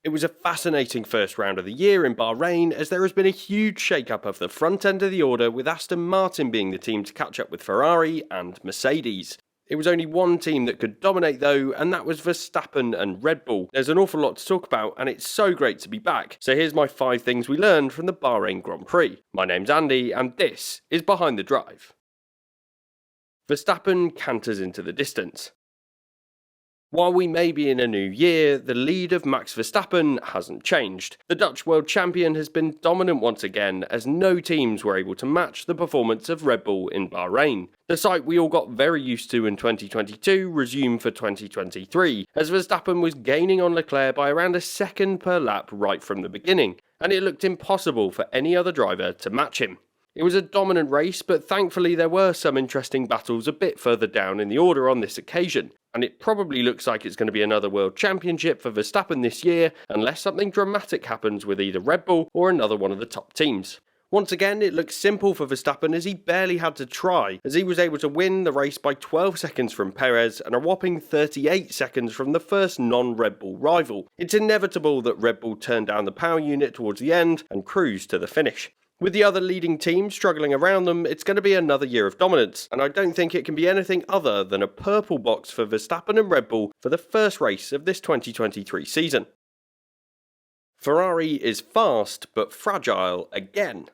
It was a fascinating first round of the year in Bahrain, as there has been a huge shake-up of the front end of the order, with Aston Martin being the team to catch up with Ferrari and Mercedes. It was only one team that could dominate though, and that was Verstappen and Red Bull. There's an awful lot to talk about, and it's so great to be back. So here's my 5 things we learned from the Bahrain Grand Prix. My name's Andy, and this is Behind the Drive. Verstappen canters into the distance. While we may be in a new year, the lead of Max Verstappen hasn't changed. The Dutch world champion has been dominant once again, as no teams were able to match the performance of Red Bull in Bahrain. The sight we all got very used to in 2022 resumed for 2023, as Verstappen was gaining on Leclerc by around a second per lap right from the beginning, and it looked impossible for any other driver to match him. It was a dominant race, but thankfully there were some interesting battles a bit further down in the order on this occasion, and it probably looks like it's going to be another World Championship for Verstappen this year, unless something dramatic happens with either Red Bull or another one of the top teams. Once again, it looks simple for Verstappen, as he barely had to try, as he was able to win the race by 12 seconds from Perez and a whopping 38 seconds from the first non-Red Bull rival. It's inevitable that Red Bull turned down the power unit towards the end and cruised to the finish. With the other leading teams struggling around them, it's going to be another year of dominance, and I don't think it can be anything other than a purple box for Verstappen and Red Bull for the first race of this 2023 season. Ferrari is fast but fragile again.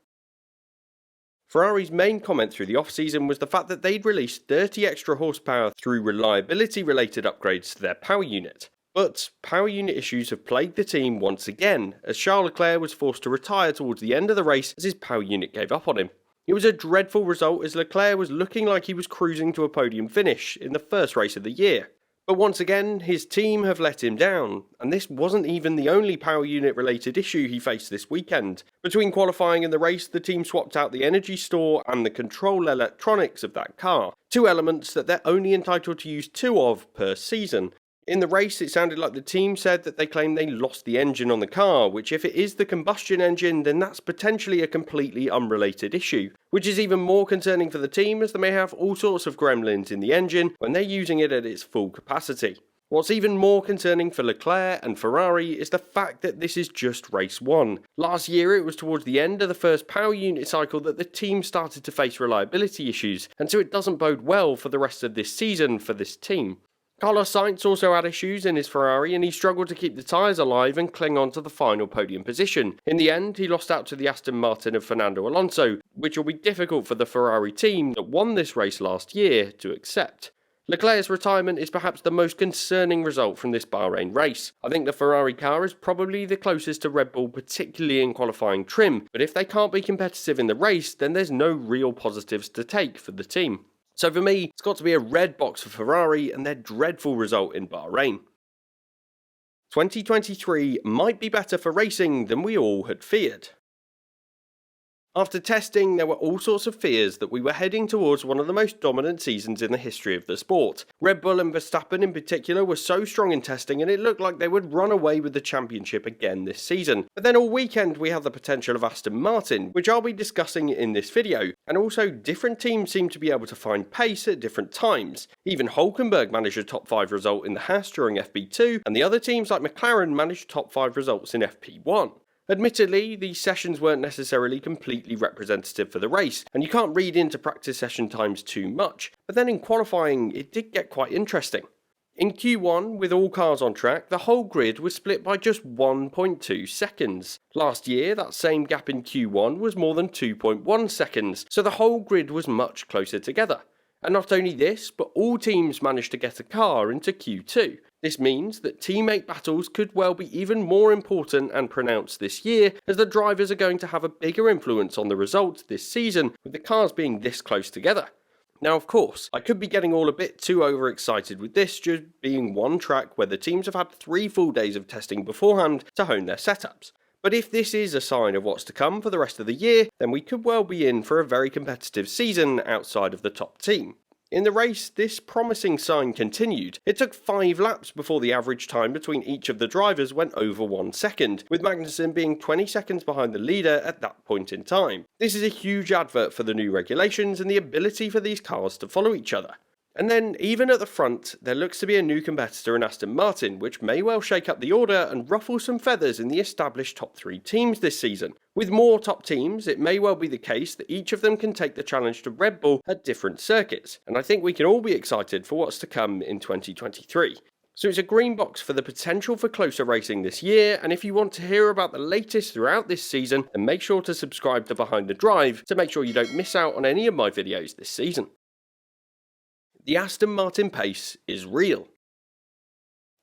Ferrari's main comment through the off-season was the fact that they'd released 30 extra horsepower through reliability-related upgrades to their power unit. But power unit issues have plagued the team once again, as Charles Leclerc was forced to retire towards the end of the race as his power unit gave up on him. It was a dreadful result, as Leclerc was looking like he was cruising to a podium finish in the first race of the year. But once again, his team have let him down, and this wasn't even the only power unit related issue he faced this weekend. Between qualifying and the race, the team swapped out the energy store and the control electronics of that car, 2 elements that they're only entitled to use 2 of per season. In the race, it sounded like the team said that they claimed they lost the engine on the car, which if it is the combustion engine, then that's potentially a completely unrelated issue, which is even more concerning for the team, as they may have all sorts of gremlins in the engine when they're using it at its full capacity. What's even more concerning for Leclerc and Ferrari is the fact that this is just race 1. Last year it was towards the end of the first power unit cycle that the team started to face reliability issues, and so it doesn't bode well for the rest of this season for this team. Carlos Sainz also had issues in his Ferrari, and he struggled to keep the tyres alive and cling on to the final podium position. In the end, he lost out to the Aston Martin of Fernando Alonso, which will be difficult for the Ferrari team that won this race last year to accept. Leclerc's retirement is perhaps the most concerning result from this Bahrain race. I think the Ferrari car is probably the closest to Red Bull, particularly in qualifying trim, but if they can't be competitive in the race, then there's no real positives to take for the team. So for me, it's got to be a red box for Ferrari and their dreadful result in Bahrain. 2023 might be better for racing than we all had feared. After testing, there were all sorts of fears that we were heading towards one of the most dominant seasons in the history of the sport. Red Bull and Verstappen in particular were so strong in testing, and it looked like they would run away with the championship again this season. But then all weekend we had the potential of Aston Martin, which I'll be discussing in this video, and also different teams seem to be able to find pace at different times. Even Hülkenberg managed a top 5 result in the Haas during FP2, and the other teams like McLaren managed top 5 results in FP1. Admittedly, these sessions weren't necessarily completely representative for the race, and you can't read into practice session times too much, but then in qualifying it did get quite interesting. In Q1, with all cars on track, the whole grid was split by just 1.2 seconds. Last year, that same gap in Q1 was more than 2.1 seconds, so the whole grid was much closer together. And not only this, but all teams managed to get a car into Q2. This means that teammate battles could well be even more important and pronounced this year, as the drivers are going to have a bigger influence on the results this season, with the cars being this close together. Now of course, I could be getting all a bit too overexcited with this just being one track where the teams have had 3 full days of testing beforehand to hone their setups. But if this is a sign of what's to come for the rest of the year, then we could well be in for a very competitive season outside of the top team. In the race, this promising sign continued. It took 5 laps before the average time between each of the drivers went over 1 second, with Magnussen being 20 seconds behind the leader at that point in time. This is a huge advert for the new regulations and the ability for these cars to follow each other. And then, even at the front, there looks to be a new competitor in Aston Martin, which may well shake up the order and ruffle some feathers in the established top 3 teams this season. With more top teams, it may well be the case that each of them can take the challenge to Red Bull at different circuits, and I think we can all be excited for what's to come in 2023. So it's a green box for the potential for closer racing this year, and if you want to hear about the latest throughout this season, then make sure to subscribe to Behind the Drive to make sure you don't miss out on any of my videos this season. The Aston Martin pace is real.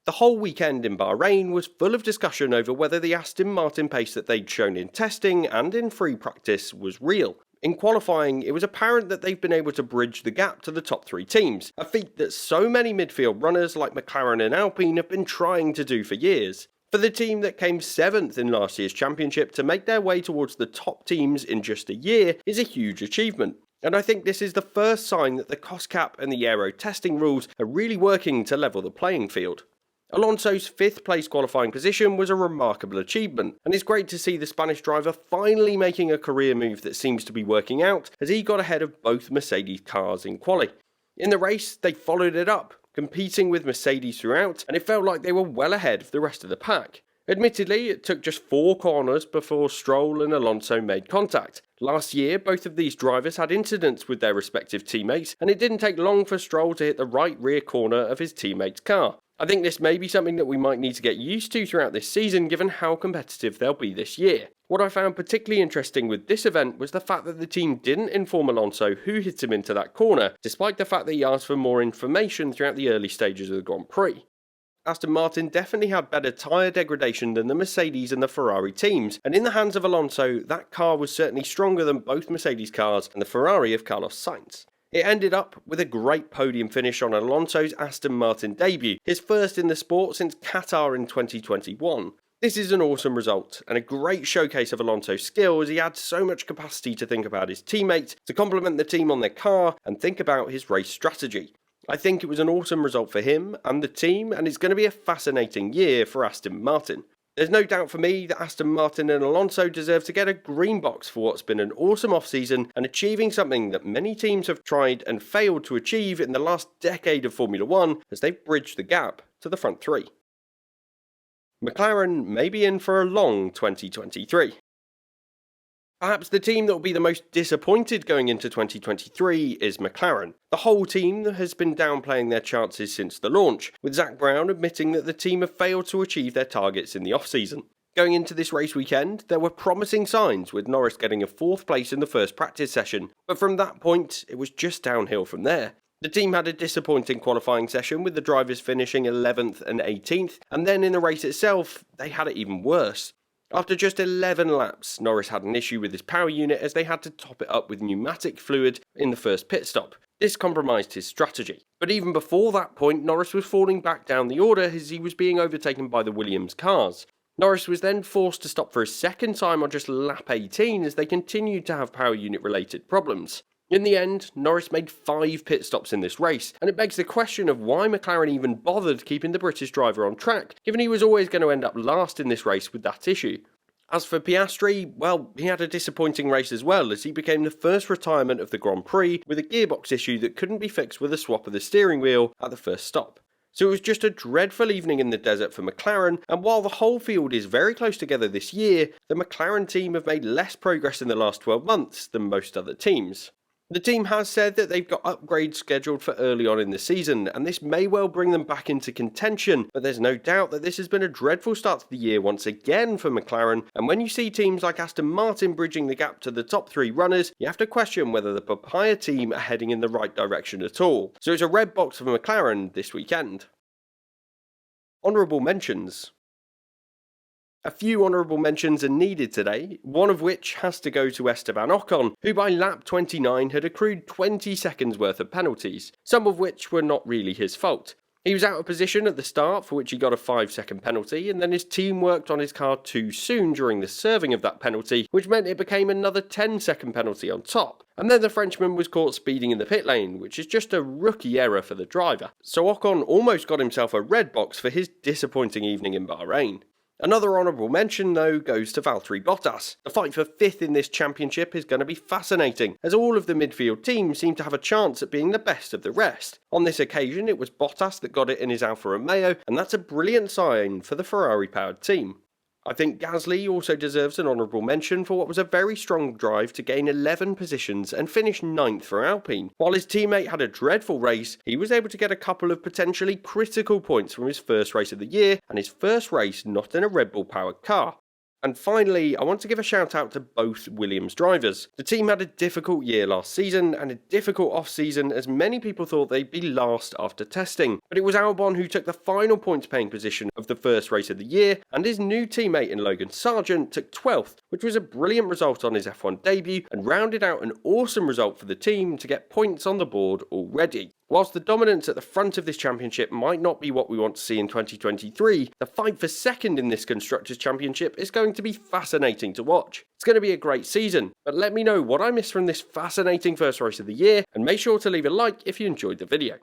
The whole weekend in Bahrain was full of discussion over whether the Aston Martin pace that they'd shown in testing and in free practice was real. In qualifying, it was apparent that they've been able to bridge the gap to the top 3 teams, a feat that so many midfield runners like McLaren and Alpine have been trying to do for years. For the team that came 7th in last year's championship to make their way towards the top teams in just a year is a huge achievement. And I think this is the first sign that the cost cap and the aero testing rules are really working to level the playing field. Alonso's 5th place qualifying position was a remarkable achievement, and it's great to see the Spanish driver finally making a career move that seems to be working out as he got ahead of both Mercedes cars in quali. In the race, they followed it up, competing with Mercedes throughout, and it felt like they were well ahead of the rest of the pack. Admittedly, it took just 4 corners before Stroll and Alonso made contact. Last year, both of these drivers had incidents with their respective teammates, and it didn't take long for Stroll to hit the right rear corner of his teammate's car. I think this may be something that we might need to get used to throughout this season given how competitive they'll be this year. What I found particularly interesting with this event was the fact that the team didn't inform Alonso who hit him into that corner, despite the fact that he asked for more information throughout the early stages of the Grand Prix. Aston Martin definitely had better tyre degradation than the Mercedes and the Ferrari teams, and in the hands of Alonso, that car was certainly stronger than both Mercedes cars and the Ferrari of Carlos Sainz. It ended up with a great podium finish on Alonso's Aston Martin debut, his first in the sport since Qatar in 2021. This is an awesome result, and a great showcase of Alonso's skill as he had so much capacity to think about his teammates, to compliment the team on their car, and think about his race strategy. I think it was an awesome result for him and the team, and it's going to be a fascinating year for Aston Martin. There's no doubt for me that Aston Martin and Alonso deserve to get a green box for what's been an awesome off-season and achieving something that many teams have tried and failed to achieve in the last decade of Formula 1 as they've bridged the gap to the front 3. McLaren may be in for a long 2023. Perhaps the team that will be the most disappointed going into 2023 is McLaren. The whole team has been downplaying their chances since the launch, with Zak Brown admitting that the team have failed to achieve their targets in the off-season. Going into this race weekend, there were promising signs, with Norris getting a 4th place in the first practice session, but from that point, it was just downhill from there. The team had a disappointing qualifying session, with the drivers finishing 11th and 18th, and then in the race itself, they had it even worse. After just 11 laps, Norris had an issue with his power unit as they had to top it up with pneumatic fluid in the first pit stop. This compromised his strategy. But even before that point, Norris was falling back down the order as he was being overtaken by the Williams cars. Norris was then forced to stop for a second time on just lap 18 as they continued to have power unit related problems. In the end, Norris made 5 pit stops in this race, and it begs the question of why McLaren even bothered keeping the British driver on track, given he was always going to end up last in this race with that issue. As for Piastri, well, he had a disappointing race as well, as he became the first retirement of the Grand Prix with a gearbox issue that couldn't be fixed with a swap of the steering wheel at the first stop. So it was just a dreadful evening in the desert for McLaren, and while the whole field is very close together this year, the McLaren team have made less progress in the last 12 months than most other teams. The team has said that they've got upgrades scheduled for early on in the season, and this may well bring them back into contention, but there's no doubt that this has been a dreadful start to the year once again for McLaren, and when you see teams like Aston Martin bridging the gap to the top 3 runners, you have to question whether the Papaya team are heading in the right direction at all. So it's a red box for McLaren this weekend. Honourable Mentions. A few honourable mentions are needed today, one of which has to go to Esteban Ocon, who by lap 29 had accrued 20 seconds worth of penalties, some of which were not really his fault. He was out of position at the start, for which he got a 5-second penalty, and then his team worked on his car too soon during the serving of that penalty, which meant it became another 10-second penalty on top. And then the Frenchman was caught speeding in the pit lane, which is just a rookie error for the driver. So Ocon almost got himself a red box for his disappointing evening in Bahrain. Another honourable mention though goes to Valtteri Bottas. The fight for 5th in this championship is going to be fascinating, as all of the midfield teams seem to have a chance at being the best of the rest. On this occasion it was Bottas that got it in his Alfa Romeo, and that's a brilliant sign for the Ferrari powered team. I think Gasly also deserves an honourable mention for what was a very strong drive to gain 11 positions and finish 9th for Alpine. While his teammate had a dreadful race, he was able to get a couple of potentially critical points from his first race of the year and his first race not in a Red Bull powered car. And finally, I want to give a shout out to both Williams drivers. The team had a difficult year last season and a difficult off-season as many people thought they'd be last after testing. But it was Albon who took the final points paying position of the first race of the year, and his new teammate in Logan Sargent took 12th, which was a brilliant result on his F1 debut and rounded out an awesome result for the team to get points on the board already. Whilst the dominance at the front of this championship might not be what we want to see in 2023, the fight for 2nd in this Constructors' Championship is going to be fascinating to watch. It's going to be a great season, but let me know what I missed from this fascinating first race of the year, and make sure to leave a like if you enjoyed the video.